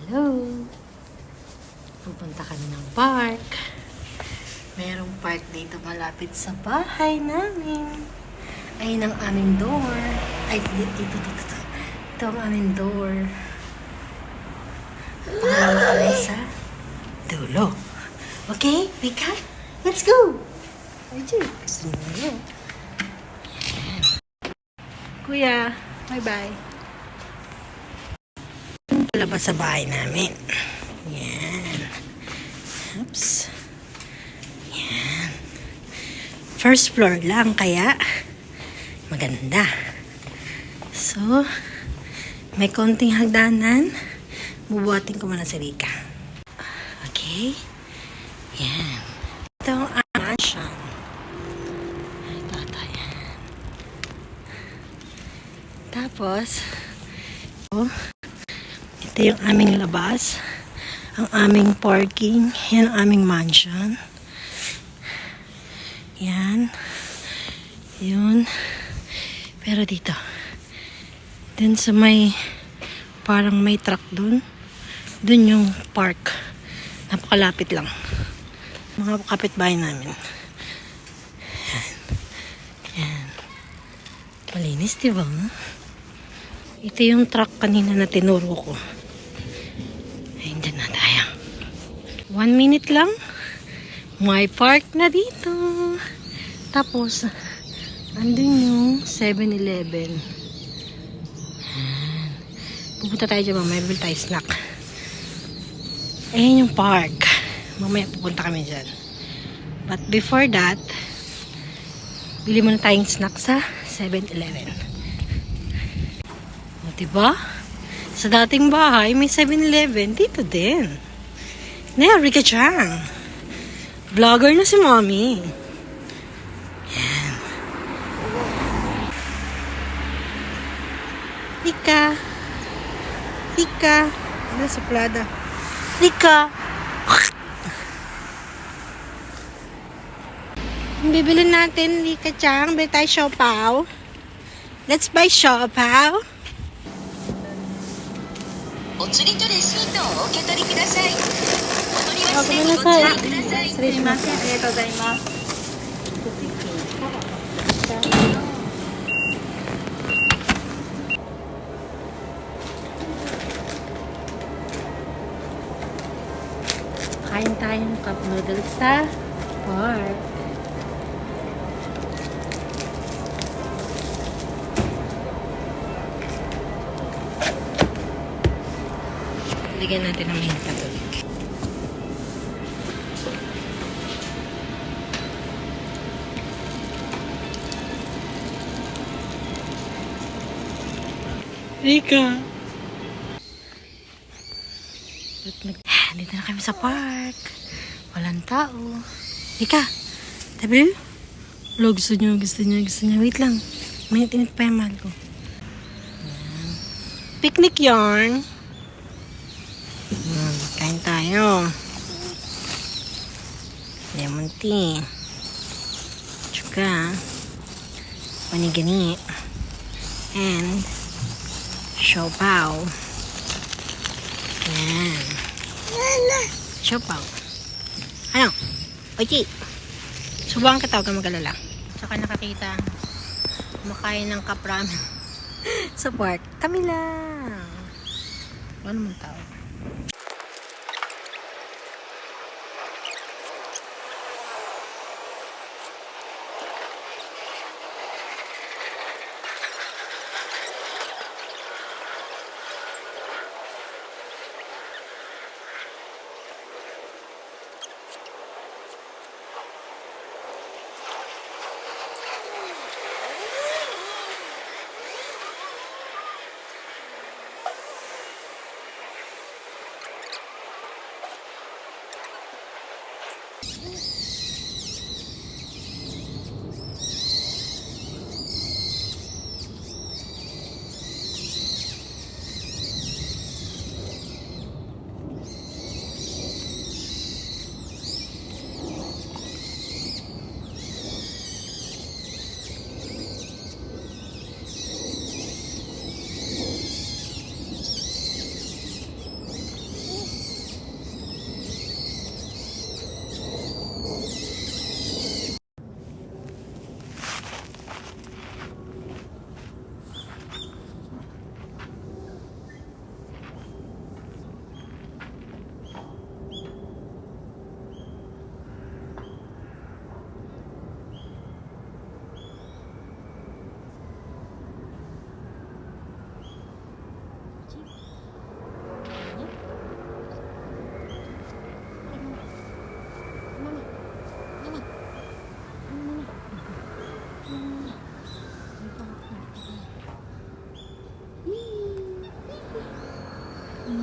Hello! Pupunta kami ng park. Merong park dito malapit sa bahay namin. Ayun ang aming door. Ay, dito. Ito ang aming door. Pangalawa kami sa dulo. Okay, Vika? Let's go! Ayun, gusto niyo. Kuya, bye-bye. Palabas sa bahay namin. Yan. Oops. Yan. First floor lang, kaya maganda. So, may konting hagdanan. Bubuhatin ko muna si Rika. Okay? Yan. Ito ang mansion. Ito, yan. Tapos, ito yung aming labas. Ang aming parking. Yan ang aming mansion. Yan. Yun. Pero dito. Dun sa may parang may truck dun. Dun yung park. Napakalapit lang. Mga kapitbahay namin. Yan. Yan. Malinis, diba? Ito yung truck kanina na tinuro ko. Ayun, dyan na tayo. 1 minute lang. May park na dito. Tapos, andun yung 7-Eleven. Pupunta tayo dyan mamaya. Bili tayo snack. Ayan yung park. Mamaya pupunta kami dyan. But before that, bili muna tayong snack sa 7-Eleven. O, diba? Sa dating bahay, may 7-Eleven. Dito din. Na, Rika Chang. Vlogger na si Mommy. Yan. Rika. Rika. Ano sa Prada? Rika. Ang bibilin natin, Rika Chang. Bili tayo siopaw. Let's buy siopaw. お釣りとレシートをお受け取りください。お取り忘れごめんなにご注さい。意ください。失礼します。ありがとうございます。Kain tayong cup noodles sa park. Lagyan natin ng hinta tubig. Rika! Dito na kami sa park. Walang tao. Rika! Tabi? Wala, gusto niya. Wait lang. Minute pa yung mahal ko. Picnic yarn. Kain tayo. Lemon tea. Tsaka panigani. And siopaw. Yan. Siopaw. Ano? Ochi. Subukan ka, tawag ka mag-alala. Tsaka nakakita kumakain ng cup ramen sa park. Kami lang. Wala naman tao.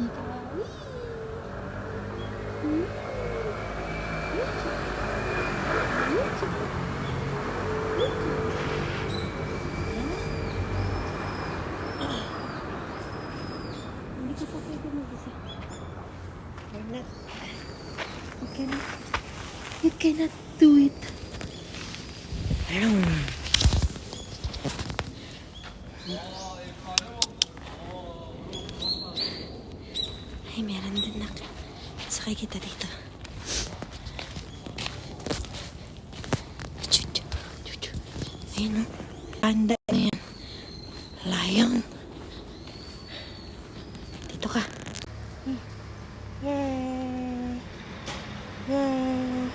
Hindi ka pa pwede mag-isa. You cannot do it. Ay, meron din na. Sakay kita dito. Ayun o. Panda na yan. Lion. Dito ka. Yay! Yay!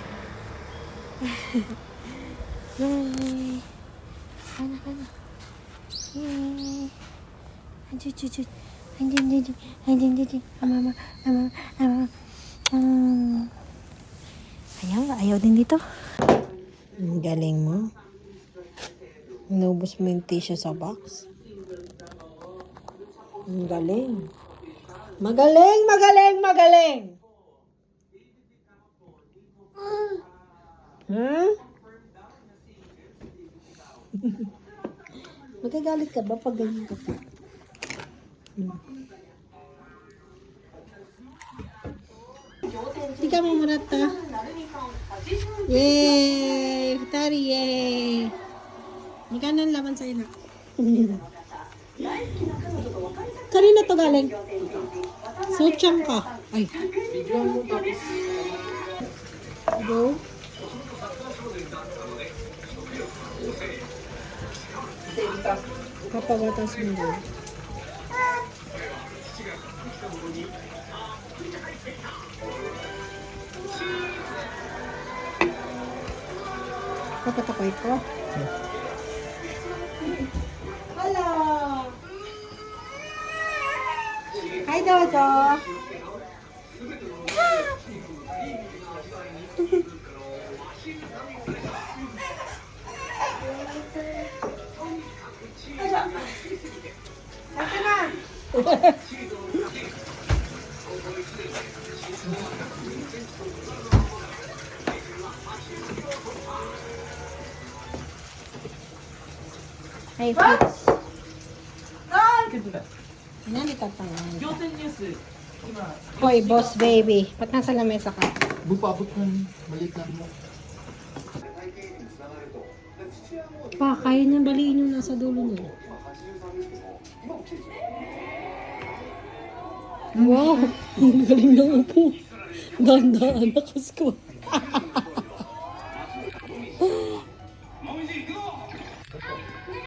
Yay! Ano? Yay! Andiyan. Ama. Ayaw din dito. Ang galing mo. Inubos mo yung tissue sa box. Ang galing. Magaling! Huh? Magagalit ka ba pag ganyan ka pa? Hindi ka mamurata. Yay! Futari, yay! Magkano ang laman sa'yo na? Kanina to galing? Suchang ka. Ay. Go. Kapagatas mo doon. Papatakoy ko. Hello! Hi, Dodo! Hey, Fritz. Nalita pa nga. Hoy, boss baby. Ba't nasa lamesa ka? Bupabot ng maliit na mo. Pa, kaya niya baliin yung nasa dulo niya. Wow! Ang galing ng upo. Ganda, nakas ko.